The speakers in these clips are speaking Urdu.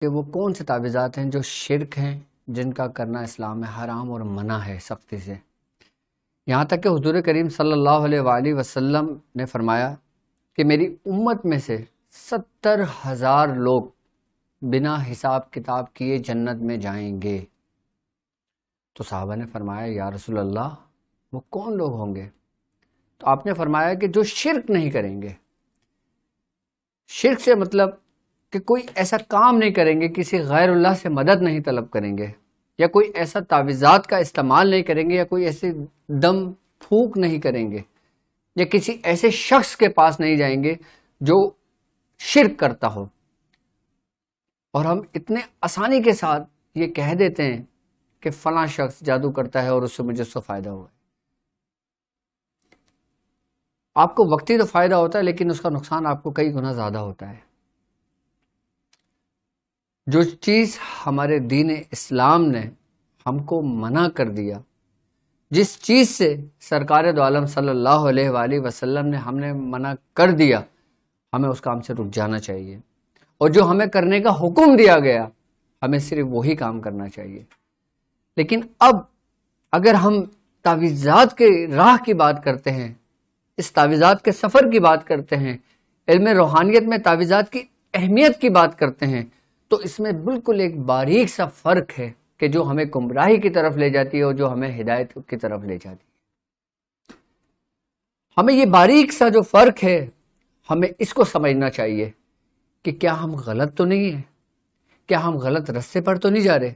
کہ وہ کون سے تعویذات ہیں جو شرک ہیں، جن کا کرنا اسلام میں حرام اور منع ہے سختی سے۔ یہاں تک کہ حضور کریم صلی اللہ علیہ وآلہ وسلم نے فرمایا کہ میری امت میں سے 70,000 لوگ بنا حساب کتاب کیے جنت میں جائیں گے۔ تو صحابہ نے فرمایا یا رسول اللہ وہ کون لوگ ہوں گے؟ تو آپ نے فرمایا کہ جو شرک نہیں کریں گے۔ شرک سے مطلب کہ کوئی ایسا کام نہیں کریں گے، کسی غیر اللہ سے مدد نہیں طلب کریں گے، یا کوئی ایسا تعویذات کا استعمال نہیں کریں گے، یا کوئی ایسے دم پھونک نہیں کریں گے، یا کسی ایسے شخص کے پاس نہیں جائیں گے جو شرک کرتا ہو۔ اور ہم اتنے آسانی کے ساتھ یہ کہہ دیتے ہیں کہ فلاں شخص جادو کرتا ہے اور اس سے مجھے اس سے فائدہ ہوا ہے۔ آپ کو وقتی تو فائدہ ہوتا ہے، لیکن اس کا نقصان آپ کو کئی گنا زیادہ ہوتا ہے۔ جو چیز ہمارے دین اسلام نے ہم کو منع کر دیا، جس چیز سے سرکار دو عالم صلی اللہ علیہ وآلہ وسلم نے ہمیں منع کر دیا، ہمیں اس کام سے رک جانا چاہیے، اور جو ہمیں کرنے کا حکم دیا گیا ہمیں صرف وہی کام کرنا چاہیے۔ لیکن اب اگر ہم تعویذات کے راہ کی بات کرتے ہیں، اس تعویذات کے سفر کی بات کرتے ہیں، علم روحانیت میں تعویذات کی اہمیت کی بات کرتے ہیں، تو اس میں بالکل ایک باریک سا فرق ہے کہ جو ہمیں گمراہی کی طرف لے جاتی ہے اور جو ہمیں ہدایت کی طرف لے جاتی ہے۔ ہمیں یہ باریک سا جو فرق ہے، ہمیں اس کو سمجھنا چاہیے کہ کیا ہم غلط تو نہیں ہیں، کیا ہم غلط رستے پر تو نہیں جا رہے۔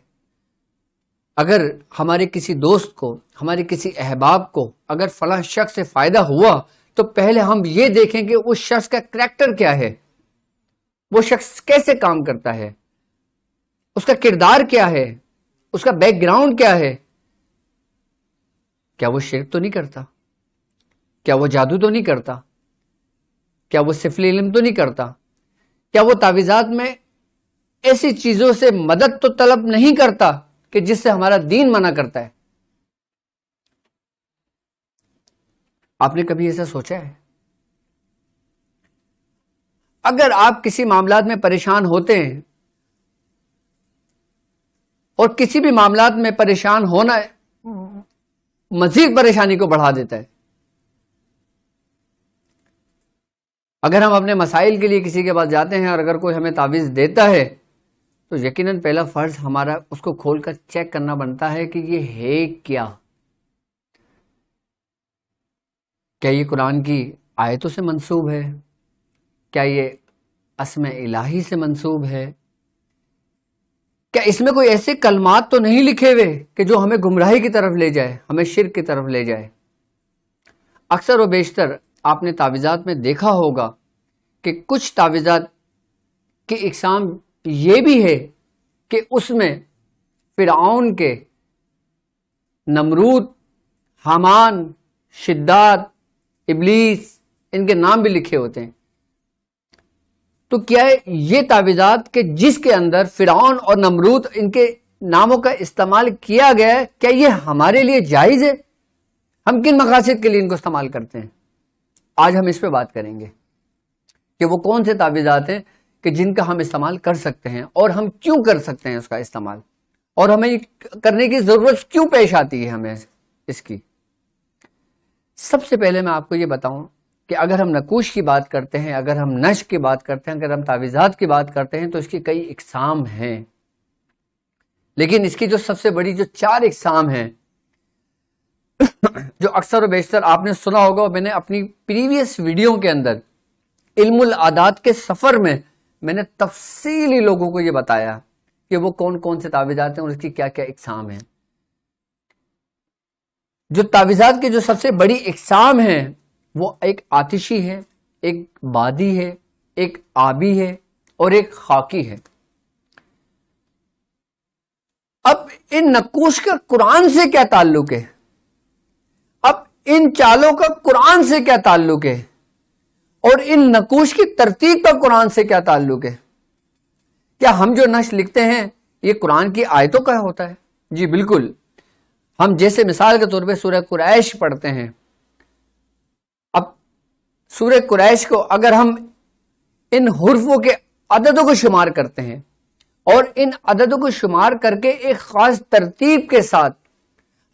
اگر ہمارے کسی دوست کو، ہمارے کسی احباب کو اگر فلاں شخص سے فائدہ ہوا، تو پہلے ہم یہ دیکھیں کہ اس شخص کا کریکٹر کیا ہے، وہ شخص کیسے کام کرتا ہے، اس کا کردار کیا ہے، اس کا بیک گراؤنڈ کیا ہے۔ کیا وہ شرک تو نہیں کرتا؟ کیا وہ جادو تو نہیں کرتا؟ کیا وہ سفلی علم تو نہیں کرتا؟ کیا وہ تعویذات میں ایسی چیزوں سے مدد تو طلب نہیں کرتا کہ جس سے ہمارا دین منع کرتا ہے؟ آپ نے کبھی ایسا سوچا ہے؟ اگر آپ کسی معاملات میں پریشان ہوتے ہیں، اور کسی بھی معاملات میں پریشان ہونا مزید پریشانی کو بڑھا دیتا ہے۔ اگر ہم اپنے مسائل کے لیے کسی کے پاس جاتے ہیں اور اگر کوئی ہمیں تعویذ دیتا ہے، تو یقیناً پہلا فرض ہمارا اس کو کھول کر چیک کرنا بنتا ہے کہ یہ ہے کیا یہ قرآن کی آیتوں سے منسوب ہے؟ کیا یہ اسم الہی سے منسوب ہے؟ کیا اس میں کوئی ایسے کلمات تو نہیں لکھے ہوئے کہ جو ہمیں گمراہی کی طرف لے جائے، ہمیں شرک کی طرف لے جائے؟ اکثر و بیشتر آپ نے تعویذات میں دیکھا ہوگا کہ کچھ تعویذات کی اقسام یہ بھی ہے کہ اس میں فرعون کے، نمرود، حامان، شداد، ابلیس، ان کے نام بھی لکھے ہوتے ہیں۔ تو کیا یہ تعویذات کہ جس کے اندر فرعون اور نمرود ان کے ناموں کا استعمال کیا گیا ہے، کیا یہ ہمارے لیے جائز ہے؟ ہم کن مقاصد کے لیے ان کو استعمال کرتے ہیں؟ آج ہم اس پہ بات کریں گے کہ وہ کون سے تعویذات ہیں کہ جن کا ہم استعمال کر سکتے ہیں، اور ہم کیوں کر سکتے ہیں اس کا استعمال، اور ہمیں کرنے کی ضرورت کیوں پیش آتی ہے ہمیں اس کی۔ سب سے پہلے میں آپ کو یہ بتاؤں کہ اگر ہم نقوش کی بات کرتے ہیں، اگر ہم نشق کی بات کرتے ہیں، اگر ہم تعویذات کی بات کرتے ہیں، تو اس کی کئی اقسام ہیں، لیکن اس کی جو سب سے بڑی جو 4 اقسام ہیں، جو اکثر و بیشتر آپ نے سنا ہوگا، اور میں نے اپنی پریویس ویڈیو کے اندر علم العادات کے سفر میں نے تفصیلی لوگوں کو یہ بتایا کہ وہ کون کون سے تعویذات ہیں اور اس کی کیا کیا اقسام ہیں۔ جو تعویذات کی جو سب سے بڑی اقسام ہیں، وہ ایک آتشی ہے، ایک بادی ہے، ایک آبی ہے، اور ایک خاکی ہے۔ اب ان نقوش کا قرآن سے کیا تعلق ہے؟ اب ان چالوں کا قرآن سے کیا تعلق ہے؟ اور ان نقوش کی ترتیب کا قرآن سے کیا تعلق ہے؟ کیا ہم جو نقش لکھتے ہیں یہ قرآن کی آیتوں کا ہوتا ہے؟ جی بالکل۔ ہم جیسے مثال کے طور پہ سورہ قریش پڑھتے ہیں، اب سورہ قریش کو اگر ہم ان حرفوں کے عددوں کو شمار کرتے ہیں اور ان عددوں کو شمار کر کے ایک خاص ترتیب کے ساتھ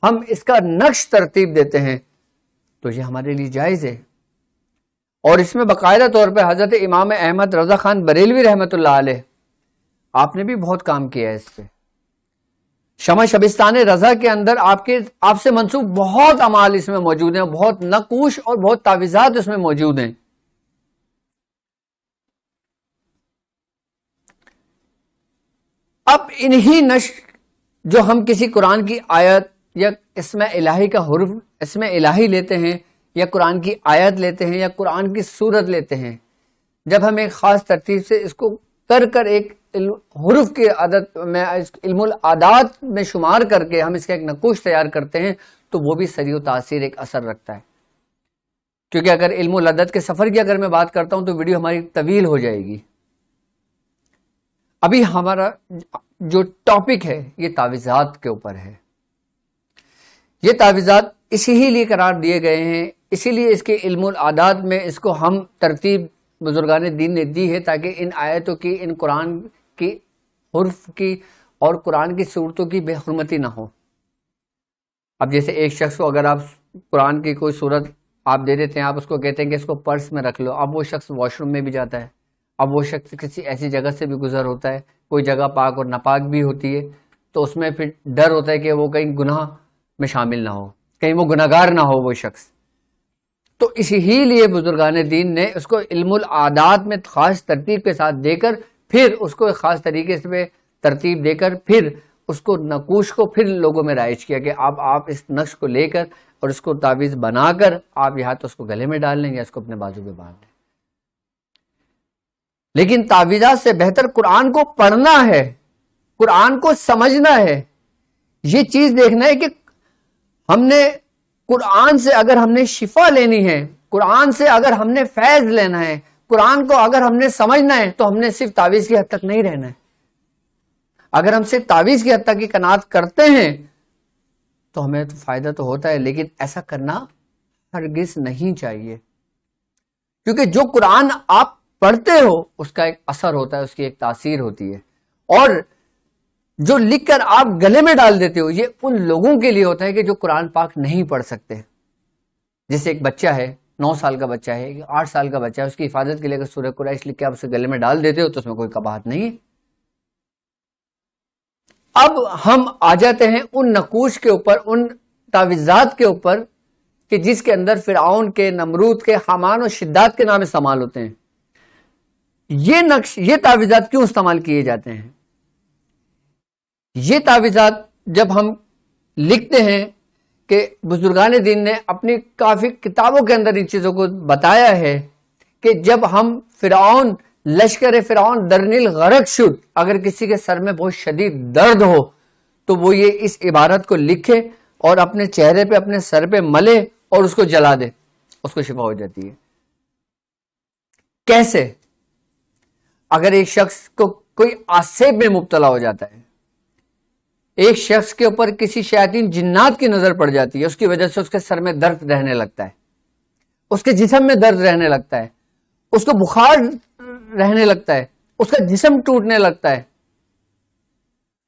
ہم اس کا نقش ترتیب دیتے ہیں تو یہ ہمارے لیے جائز ہے. اور اس میں باقاعدہ طور پہ حضرت امام احمد رضا خان بریلوی رحمۃ اللہ علیہ آپ نے بھی بہت کام کیا ہے اس پہ. شمع شبستان رضا کے اندر آپ سے منسوب بہت اعمال اس میں موجود ہیں, بہت نقوش اور بہت تعویذات اس میں موجود ہیں. اب انہی نشر جو ہم کسی قرآن کی آیت یا اسم الہی کا حرف اسم الہی لیتے ہیں یا قرآن کی آیت لیتے ہیں یا قرآن کی سورت لیتے ہیں, جب ہم ایک خاص ترتیب سے اس کو کر ایک حروف کی عادت میں علم العادات میں شمار کر کے ہم اس کا ایک نقوش تیار کرتے ہیں تو وہ بھی سری و تاثیر ایک اثر رکھتا ہے. کیونکہ اگر علم العدد کے سفر کی اگر میں بات کرتا ہوں تو ویڈیو ہماری طویل ہو جائے گی. ابھی ہمارا جو ٹاپک ہے یہ تعویذات کے اوپر ہے. یہ تعویذات اسی لیے قرار دیے گئے ہیں, اسی لیے اس کے علم العادات میں اس کو ہم ترتیب بزرگان دین نے دی ہے تاکہ ان آیتوں کی, ان قرآن کی حرف کی اور قرآن کی صورتوں کی بے حرمتی نہ ہو. اب جیسے ایک شخص کو اگر آپ قرآن کی کوئی صورت آپ دے دیتے ہیں, آپ اس کو کہتے ہیں کہ اس کو پرس میں رکھ لو, اب وہ شخص واش روم میں بھی جاتا ہے, اب وہ شخص کسی ایسی جگہ سے بھی گزر ہوتا ہے, کوئی جگہ پاک اور ناپاک بھی ہوتی ہے, تو اس میں پھر ڈر ہوتا ہے کہ وہ کہیں گناہ میں شامل نہ ہو, کہیں وہ گناہگار نہ ہو وہ شخص. تو اسی لیے بزرگان دین نے اس کو علم العادات میں خاص ترتیب کے ساتھ دے کر پھر اس کو ایک خاص طریقے سے ترتیب دے کر پھر اس کو نقوش کو پھر لوگوں میں رائج کیا کہ آپ اس نقش کو لے کر اور اس کو تعویذ بنا کر آپ یا تو اس کو گلے میں ڈال لیں یا اس کو اپنے بازو پہ باندھ لیں. لیکن تعویذات سے بہتر قرآن کو پڑھنا ہے, قرآن کو سمجھنا ہے, یہ چیز دیکھنا ہے کہ ہم نے قرآن سے اگر ہم نے شفا لینی ہے, قرآن سے اگر ہم نے فیض لینا ہے, قرآن کو اگر ہم نے سمجھنا ہے تو ہم نے صرف تعویذ کی حد تک نہیں رہنا ہے. اگر ہم صرف تعویذ کی حد تک کی قناعت کرتے ہیں تو ہمیں تو فائدہ تو ہوتا ہے, لیکن ایسا کرنا ہرگز نہیں چاہیے. کیونکہ جو قرآن آپ پڑھتے ہو اس کا ایک اثر ہوتا ہے, اس کی ایک تاثیر ہوتی ہے, اور جو لکھ کر آپ گلے میں ڈال دیتے ہو یہ ان لوگوں کے لیے ہوتا ہے کہ جو قرآن پاک نہیں پڑھ سکتے. جیسے ایک بچہ ہے, 9 سال کا بچہ ہے, 8 سال کا بچہ ہے, اس کی حفاظت کے لیے اگر سورہ قریش لکھ کے آپ اسے گلے میں ڈال دیتے ہو تو اس میں کوئی قباحت نہیں ہے. اب ہم آ جاتے ہیں ان نقوش کے اوپر, ان تعویذات کے اوپر کہ جس کے اندر فرعون کے, نمرود کے, حامان اور شداد کے نام استعمال ہوتے ہیں. یہ نقش, یہ تعویذات کیوں استعمال کیے جاتے ہیں؟ یہ تعویذات جب ہم لکھتے ہیں کہ بزرگان دین نے اپنی کافی کتابوں کے اندر ان چیزوں کو بتایا ہے کہ جب ہم فرعون, لشکر فرعون درنیل غرق شد, اگر کسی کے سر میں بہت شدید درد ہو تو وہ یہ اس عبارت کو لکھے اور اپنے چہرے پہ, اپنے سر پہ ملے اور اس کو جلا دے, اس کو شفا ہو جاتی ہے. کیسے؟ اگر ایک شخص کو کوئی آسیب میں مبتلا ہو جاتا ہے, ایک شخص کے اوپر کسی شیاطین جنات کی نظر پڑ جاتی ہے, اس کی وجہ سے اس کے سر میں درد رہنے لگتا ہے, اس کے جسم میں درد رہنے لگتا ہے, اس کو بخار رہنے لگتا ہے, اس کا جسم ٹوٹنے لگتا ہے,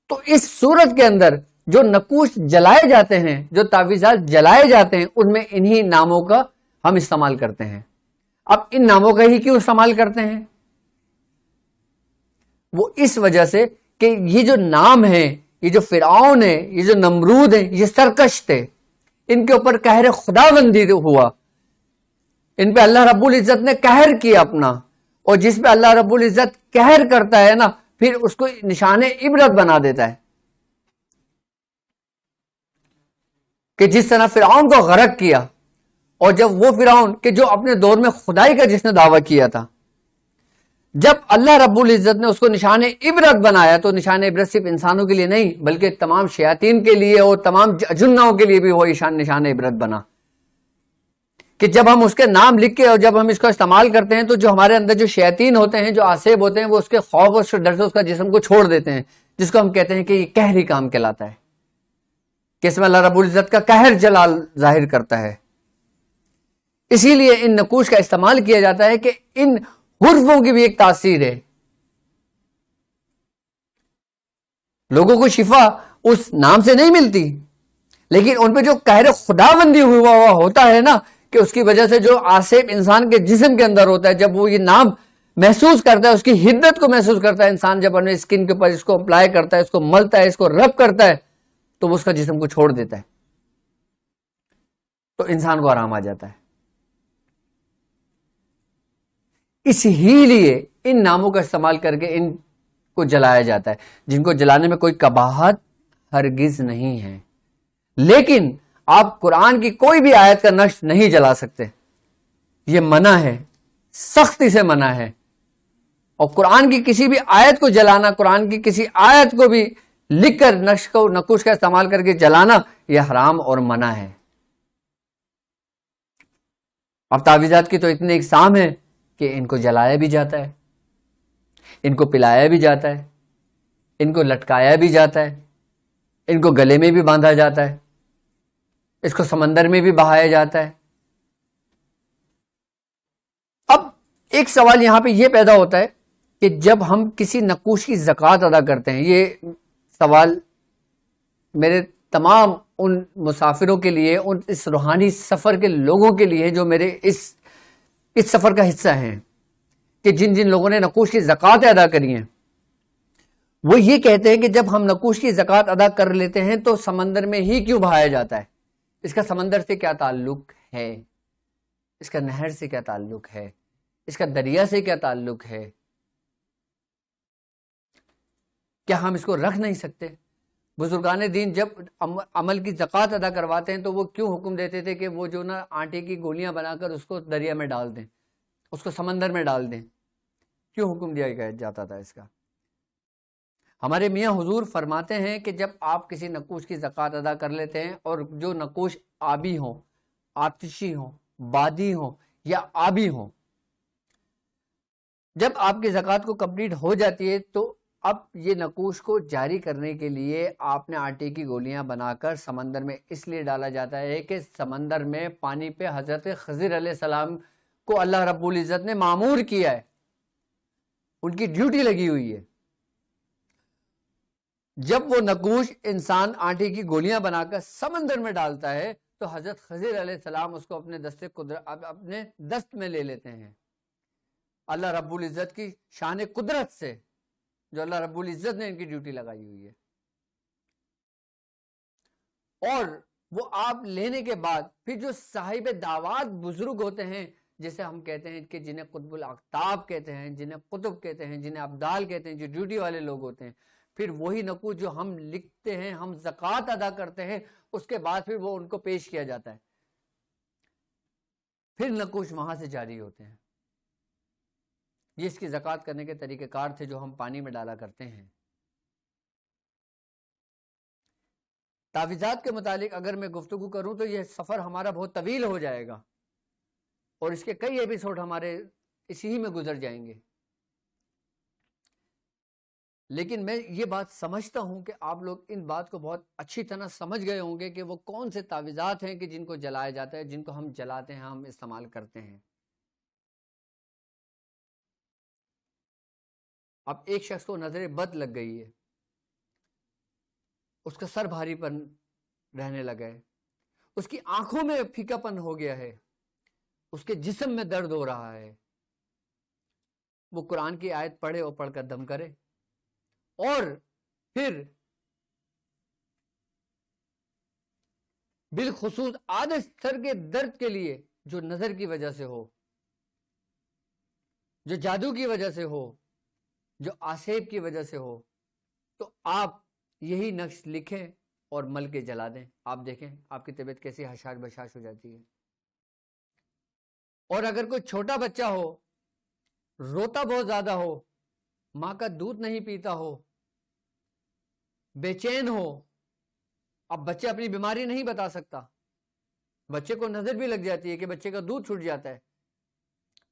تو اس صورت کے اندر جو نقوش جلائے جاتے ہیں, جو تعویذات جلائے جاتے ہیں, ان میں انہی ناموں کا ہم استعمال کرتے ہیں. اب ان ناموں کا ہی کیوں استعمال کرتے ہیں؟ وہ اس وجہ سے کہ یہ جو نام ہے, یہ جو فرعون ہے, یہ جو نمرود ہیں, یہ سرکش تھے, ان کے اوپر قہر خداوندی ہوا, ان پہ اللہ رب العزت نے قہر کیا اپنا, اور جس پہ اللہ رب العزت قہر کرتا ہے نا پھر اس کو نشان عبرت بنا دیتا ہے. کہ جس طرح فرعون کو غرق کیا, اور جب وہ فرعون کہ جو اپنے دور میں خدائی کا جس نے دعویٰ کیا تھا, جب اللہ رب العزت نے اس کو نشان عبرت بنایا تو نشان عبرت صرف انسانوں کے لیے نہیں بلکہ تمام شیاطین کے لیے اور تمام اجنوں کے لیے بھی وہ نشان عبرت بنا. کہ جب ہم اس کے نام لکھ کے اور جب ہم اس کو استعمال کرتے ہیں تو جو ہمارے اندر جو شیاطین ہوتے ہیں, جو آسیب ہوتے ہیں, وہ اس کے خوف اور ڈر سے اس کا جسم کو چھوڑ دیتے ہیں, جس کو ہم کہتے ہیں کہ یہ قہری کام کہلاتا ہے, کہ اس میں اللہ رب العزت کا قہر جلال ظاہر کرتا ہے. اسی لیے ان نقوش کا استعمال کیا جاتا ہے کہ ان حرفوں کی بھی ایک تاثیر ہے. لوگوں کو شفا اس نام سے نہیں ملتی، لیکن ان پہ جو قہر خداوندی ہوا ہوتا ہے نا، کہ اس کی وجہ سے جو آسیب انسان کے جسم کے اندر ہوتا ہے، جب وہ یہ نام محسوس کرتا ہے، اس کی حدت کو محسوس کرتا ہے انسان، جب اپنے اسکن کے اوپر اس کو اپلائی کرتا ہے، اس کو ملتا ہے، اس کو رب کرتا ہے، تو وہ اس کا جسم کو چھوڑ دیتا ہے، تو انسان کو آرام آ جاتا ہے۔ اس ہی لیے ان ناموں کا استعمال کر کے ان کو جلایا جاتا ہے، جن کو جلانے میں کوئی قباحت ہرگز نہیں ہے، لیکن آپ قرآن کی کوئی بھی آیت کا نقش نہیں جلا سکتے، یہ منع ہے، سختی سے منع ہے۔ اور قرآن کی کسی بھی آیت کو جلانا، قرآن کی کسی آیت کو بھی لکھ کر نقوش کا استعمال کر کے جلانا، یہ حرام اور منع ہے۔ اب تعویذات کی تو اتنی اقسام ہے کہ ان کو جلایا بھی جاتا ہے، ان کو پلایا بھی جاتا ہے، ان کو لٹکایا بھی جاتا ہے، ان کو گلے میں بھی باندھا جاتا ہے، اس کو سمندر میں بھی بہایا جاتا ہے۔ اب ایک سوال یہاں پہ یہ پیدا ہوتا ہے کہ جب ہم کسی نقوش کی زکوٰۃ ادا کرتے ہیں، یہ سوال میرے تمام ان مسافروں کے لیے، ان اس روحانی سفر کے لوگوں کے لیے جو میرے اس سفر کا حصہ ہیں، کہ جن جن لوگوں نے نقوش کی زکوٰۃ ادا کری ہیں، وہ یہ کہتے ہیں کہ جب ہم نقوش کی زکوٰۃ ادا کر لیتے ہیں تو سمندر میں ہی کیوں بہایا جاتا ہے؟ اس کا سمندر سے کیا تعلق ہے؟ اس کا نہر سے کیا تعلق ہے؟ اس کا دریا سے کیا تعلق ہے؟ کیا ہم اس کو رکھ نہیں سکتے؟ بزرگان دین جب عمل کی زکوٰۃ ادا کرواتے ہیں تو وہ کیوں حکم دیتے تھے کہ وہ جو نا آٹے کی گولیاں بنا کر اس کو دریا میں ڈال دیں، اس کو سمندر میں ڈال دیں؟ کیوں حکم دیا جاتا تھا اس کا؟ ہمارے میاں حضور فرماتے ہیں کہ جب آپ کسی نقوش کی زکوٰۃ ادا کر لیتے ہیں، اور جو نقوش آبی ہوں، آتشی ہوں، بادی ہوں یا آبی ہوں، جب آپ کی زکوٰۃ کو کمپلیٹ ہو جاتی ہے تو اب یہ نقوش کو جاری کرنے کے لیے آپ نے آٹے کی گولیاں بنا کر سمندر میں اس لیے ڈالا جاتا ہے کہ سمندر میں پانی پہ حضرت خضر علیہ السلام کو اللہ رب العزت نے مامور کیا ہے، ان کی ڈیوٹی لگی ہوئی ہے۔ جب وہ نقوش انسان آٹے کی گولیاں بنا کر سمندر میں ڈالتا ہے تو حضرت خضر علیہ السلام اس کو اپنے اپنے دست میں لے لیتے ہیں، اللہ رب العزت کی شان قدرت سے، جو اللہ رب العزت نے ان کی ڈیوٹی لگائی ہوئی ہے۔ اور وہ آپ لینے کے بعد پھر جو صاحب دعوات بزرگ ہوتے ہیں، جسے ہم کہتے ہیں کہ جنہیں قطب الاقطاب کہتے ہیں، جنہیں قطب کہتے ہیں، جنہیں ابدال کہتے ہیں، جو ڈیوٹی والے لوگ ہوتے ہیں، پھر وہی نقوش جو ہم لکھتے ہیں، ہم زکوٰۃ ادا کرتے ہیں، اس کے بعد پھر وہ ان کو پیش کیا جاتا ہے، پھر نقوش وہاں سے جاری ہوتے ہیں۔ یہ اس کی زکوٰۃ کرنے کے طریقہ کار تھے جو ہم پانی میں ڈالا کرتے ہیں۔ تعویذات کے متعلق اگر میں گفتگو کروں تو یہ سفر ہمارا بہت طویل ہو جائے گا، اور اس کے کئی ایپیسوڈ ہمارے اسی ہی میں گزر جائیں گے، لیکن میں یہ بات سمجھتا ہوں کہ آپ لوگ ان بات کو بہت اچھی طرح سمجھ گئے ہوں گے کہ وہ کون سے تعویذات ہیں کہ جن کو جلایا جاتا ہے، جن کو ہم جلاتے ہیں، ہم استعمال کرتے ہیں۔ اب ایک شخص کو نظر بد لگ گئی ہے، اس کا سر بھاری پن رہنے لگا ہے، اس کی آنکھوں میں پھیکا پن ہو گیا ہے، اس کے جسم میں درد ہو رہا ہے، وہ قرآن کی آیت پڑھے اور پڑھ کر دم کرے، اور پھر بالخصوص آدھے سر کے درد کے لیے جو نظر کی وجہ سے ہو، جو جادو کی وجہ سے ہو، جو آسیب کی وجہ سے ہو، تو آپ یہی نقش لکھیں اور مل کے جلا دیں، آپ دیکھیں آپ کی طبیعت کیسی حشاش بشاش ہو جاتی ہے۔ اور اگر کوئی چھوٹا بچہ ہو، روتا بہت زیادہ ہو، ماں کا دودھ نہیں پیتا ہو، بے چین ہو، اب بچے اپنی بیماری نہیں بتا سکتا، بچے کو نظر بھی لگ جاتی ہے کہ بچے کا دودھ چھوٹ جاتا ہے،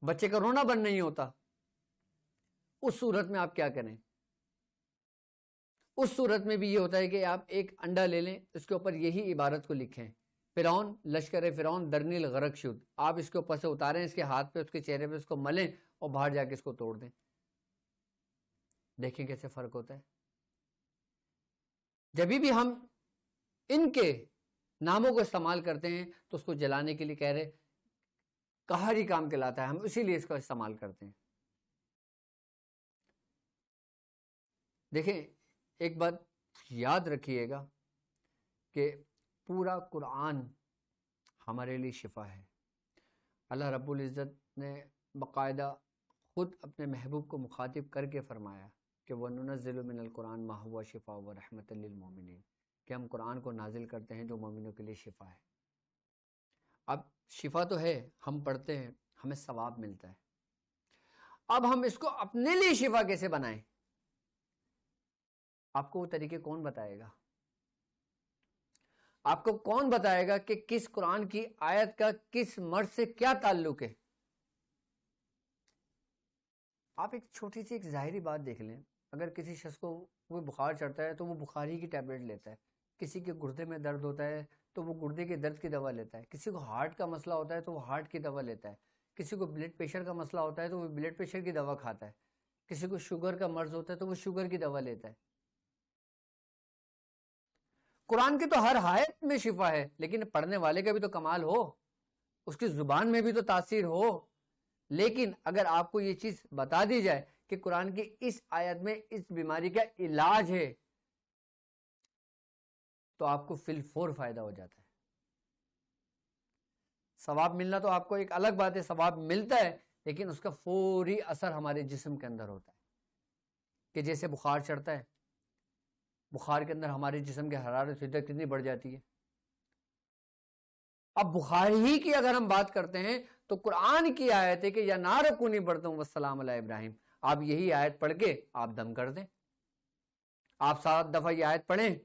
بچے کا رونا بند نہیں ہوتا، اس صورت میں آپ کیا کریں؟ اس صورت میں بھی یہ ہوتا ہے کہ آپ ایک انڈا لے لیں، اس کے اوپر یہی عبارت کو لکھیں، فرعون لشکر فرعون درنی الغرق شد، آپ اس کے اوپر سے اتاریں، اس کے ہاتھ پہ، اس کے چہرے پہ اس کو ملیں اور باہر جا کے اس کو توڑ دیں، دیکھیں کیسے فرق ہوتا ہے۔ جب بھی ہم ان کے ناموں کو استعمال کرتے ہیں تو اس کو جلانے کے لیے کہہ رہے قہری کام کہلاتا ہے، ہم اسی لیے اس کا استعمال کرتے ہیں۔ دیکھیں ایک بات یاد رکھیے گا کہ پورا قرآن ہمارے لیے شفا ہے۔ اللہ رب العزت نے باقاعدہ خود اپنے محبوب کو مخاطب کر کے فرمایا کہ وَنُنَزِّلُ مِنَ الْقُرْآنِ مَا هُوَ شِفَاءٌ وَرَحْمَةً لِّلْمُؤْمِنِينَ، کہ ہم قرآن کو نازل کرتے ہیں جو مومنوں کے لیے شفا ہے۔ اب شفا تو ہے، ہم پڑھتے ہیں ہمیں ثواب ملتا ہے، اب ہم اس کو اپنے لیے شفا کیسے بنائیں؟ آپ کو وہ طریقے کون بتائے گا؟ آپ کو کون بتائے گا کہ کس قرآن کی آیت کا کس مرض سے کیا تعلق ہے؟ آپ ایک چھوٹی سی ایک ظاہری بات دیکھ لیں، اگر کسی شخص کو کوئی بخار چڑھتا ہے تو وہ بخاری کی ٹیبلٹ لیتا ہے، کسی کے گردے میں درد ہوتا ہے تو وہ گردے کے درد کی دوا لیتا ہے، کسی کو ہارٹ کا مسئلہ ہوتا ہے تو وہ ہارٹ کی دوا لیتا ہے، کسی کو بلڈ پریشر کا مسئلہ ہوتا ہے تو وہ بلڈ پریشر کی دوا کھاتا ہے، کسی کو شوگر کا مرض ہوتا ہے تو وہ شوگر کی دوا لیتا ہے۔ قرآن کی تو ہر آیت میں شفا ہے، لیکن پڑھنے والے کا بھی تو کمال ہو، اس کی زبان میں بھی تو تاثیر ہو۔ لیکن اگر آپ کو یہ چیز بتا دی جائے کہ قرآن کی اس آیت میں اس بیماری کا علاج ہے تو آپ کو فی الفور فائدہ ہو جاتا ہے۔ ثواب ملنا تو آپ کو ایک الگ بات ہے، ثواب ملتا ہے، لیکن اس کا فوری اثر ہمارے جسم کے اندر ہوتا ہے کہ جیسے بخار چڑھتا ہے، بخار کے اندر ہمارے جسم کی حرارت شدت کتنی بڑھ جاتی ہے۔ اب بخار ہی کی اگر ہم بات کرتے ہیں تو قرآن کی آیت ہے کہ یا نار کونی بڑھتا ہوں والسلام علی ابراہیم، آپ یہی آیت پڑھ کے آپ دم کر دیں، آپ 7 دفعہ یہ آیت پڑھیں،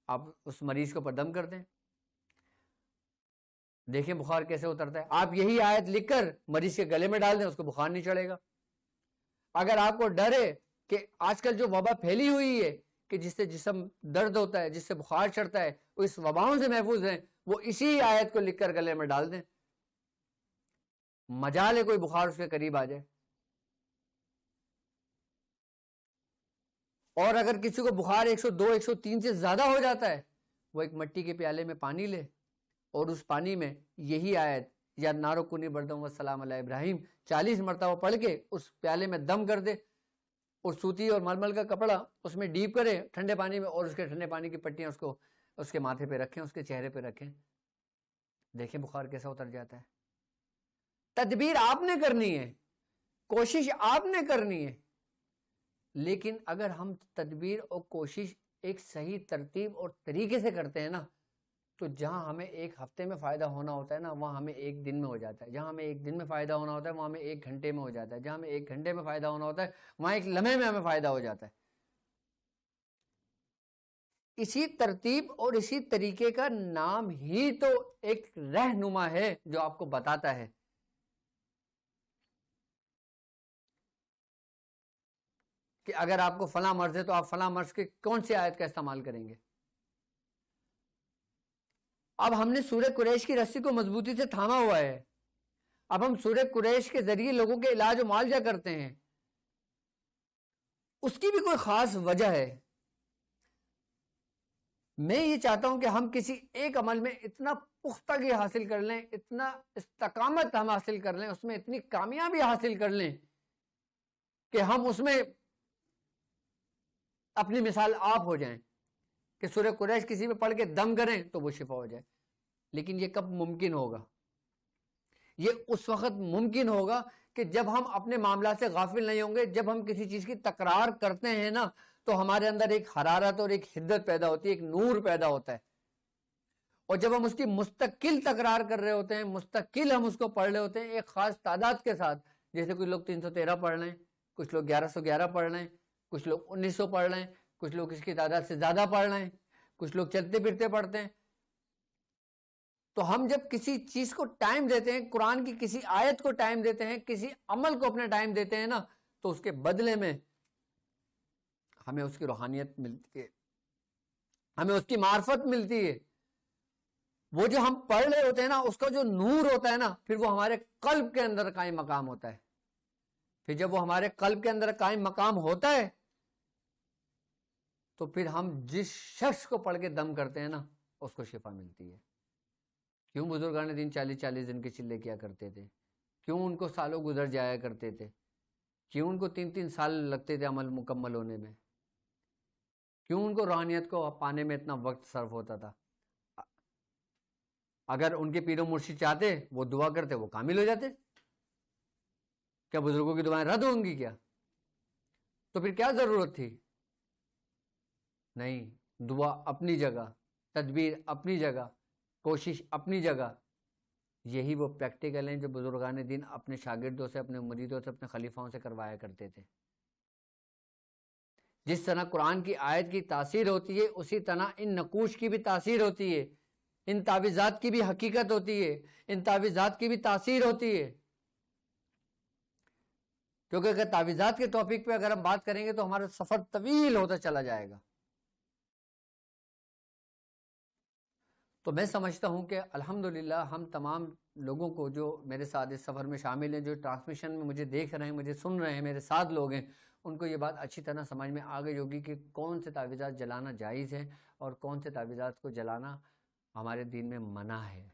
آپ اس مریض کے اوپر دم کر دیں، دیکھیں بخار کیسے اترتا ہے۔ آپ یہی آیت لکھ کر مریض کے گلے میں ڈال دیں، اس کو بخار نہیں چڑھے گا۔ اگر آپ کو ڈر ہے کہ آج کل جو وبا پھیلی ہوئی ہے کہ جس سے جسم درد ہوتا ہے، جس سے بخار چڑھتا ہے، وہ اس وباؤں سے محفوظ ہیں، وہ اسی آیت کو لکھ کر گلے میں ڈال دیں، مجال ہے کوئی بخار اس کے قریب آ جائے۔ اور اگر کسی کو بخار 102 103 سے زیادہ ہو جاتا ہے، وہ ایک مٹی کے پیالے میں پانی لے اور اس پانی میں یہی آیت یا نارو کنی بردم والسلام علی ابراہیم 40 مرتبہ پڑھ کے اس پیالے میں دم کر دے، اور سوتی اور ململ کا کپڑا اس میں ڈیپ کرے ٹھنڈے پانی میں، اور اس کے ٹھنڈے پانی کی پٹیاں اس کو اس کے ماتھے پہ رکھیں، اس کے چہرے پہ رکھیں، دیکھیں بخار کیسا اتر جاتا ہے۔ تدبیر آپ نے کرنی ہے، کوشش آپ نے کرنی ہے، لیکن اگر ہم تدبیر اور کوشش ایک صحیح ترتیب اور طریقے سے کرتے ہیں نا تو جہاں ہمیں ایک ہفتے میں فائدہ ہونا ہوتا ہے نا وہاں ہمیں ایک دن میں ہو جاتا ہے، جہاں ہمیں ایک دن میں فائدہ ہونا ہوتا ہے وہاں ہمیں 1 گھنٹے میں ہو جاتا ہے، جہاں ہمیں 1 گھنٹے میں فائدہ ہونا ہوتا ہے وہاں 1 لمحے میں ہمیں فائدہ ہو جاتا ہے۔ اسی ترتیب اور اسی طریقے کا نام ہی تو ایک رہنما ہے جو آپ کو بتاتا ہے کہ اگر آپ کو فلاں مرض ہے تو آپ فلاں مرض کے کون سی آیت کا استعمال کریں گے۔ اب ہم نے سورہ قریش کی رسی کو مضبوطی سے تھاما ہوا ہے، اب ہم سورہ قریش کے ذریعے لوگوں کے علاج و معالجہ کرتے ہیں، اس کی بھی کوئی خاص وجہ ہے۔ میں یہ چاہتا ہوں کہ ہم کسی ایک عمل میں اتنا پختگی حاصل کر لیں، اتنا استقامت ہم حاصل کر لیں، اس میں اتنی کامیابی حاصل کر لیں کہ ہم اس میں اپنی مثال آپ ہو جائیں کہ سورہ قریش کسی پہ پڑھ کے دم کریں تو وہ شفا ہو جائے۔ لیکن یہ کب ممکن ہوگا؟ یہ اس وقت ممکن ہوگا کہ جب ہم اپنے معاملات سے غافل نہیں ہوں گے، جب ہم کسی چیز کی تکرار کرتے ہیں نا تو ہمارے اندر ایک حرارت اور ایک حدت پیدا ہوتی ہے، ایک نور پیدا ہوتا ہے، اور جب ہم اس کی مستقل تکرار کر رہے ہوتے ہیں، مستقل ہم اس کو پڑھ رہے ہوتے ہیں ایک خاص تعداد کے ساتھ، جیسے کچھ لوگ 313 پڑھ لیں، کچھ لوگ 1111 پڑھ لیں، کچھ لوگ 1900 پڑھ لیں، کچھ لوگ اس کی تعداد سے زیادہ پڑھ لیں، کچھ لوگ چلتے پھرتے پڑھتے ہیں، تو ہم جب کسی چیز کو ٹائم دیتے ہیں، قرآن کی کسی آیت کو ٹائم دیتے ہیں، کسی عمل کو اپنا ٹائم دیتے ہیں نا تو اس کے بدلے میں ہمیں اس کی روحانیت ملتی ہے، ہمیں اس کی معرفت ملتی ہے۔ وہ جو ہم پڑھ رہے ہوتے ہیں نا اس کا جو نور ہوتا ہے نا پھر وہ ہمارے قلب کے اندر قائم مقام ہوتا ہے، پھر جب وہ ہمارے قلب کے اندر قائم مقام ہوتا ہے تو پھر ہم جس شخص کو پڑھ کے دم کرتے ہیں نا اس کو شفا ملتی ہے. کیوں بزرگان دین 40-40 دن کے چلے کیا کرتے تھے؟ کیوں ان کو سالوں گزر جایا کرتے تھے؟ کیوں ان کو 3-3 سال لگتے تھے عمل مکمل ہونے میں؟ کیوں ان کو روحانیت کو پانے میں اتنا وقت صرف ہوتا تھا؟ اگر ان کے پیر و مرشد چاہتے وہ دعا کرتے وہ کامل ہو جاتے. کیا بزرگوں کی دعائیں رد ہوں گی کیا؟ تو پھر کیا ضرورت تھی؟ نہیں. دعا اپنی جگہ، تدبیر اپنی جگہ، کوشش اپنی جگہ. یہی وہ پریکٹیکل ہیں جو بزرگان دین اپنے شاگردوں سے، اپنے مریدوں سے، اپنے خلیفاؤں سے کروایا کرتے تھے. جس طرح قرآن کی آیت کی تاثیر ہوتی ہے اسی طرح ان نقوش کی بھی تاثیر ہوتی ہے، ان تعویذات کی بھی حقیقت ہوتی ہے، ان تعویذات کی بھی تاثیر ہوتی ہے. کیونکہ اگر تعویذات کے ٹاپک پہ اگر ہم بات کریں گے تو ہمارا سفر طویل ہوتا چلا جائے گا. تو میں سمجھتا ہوں کہ الحمدللہ ہم تمام لوگوں کو جو میرے ساتھ اس سفر میں شامل ہیں، جو ٹرانسمیشن میں مجھے دیکھ رہے ہیں، مجھے سن رہے ہیں، میرے ساتھ لوگ ہیں، ان کو یہ بات اچھی طرح سمجھ میں آ گئی ہوگی کہ کون سے تعویذات جلانا جائز ہے اور کون سے تعویذات کو جلانا ہمارے دین میں منع ہے.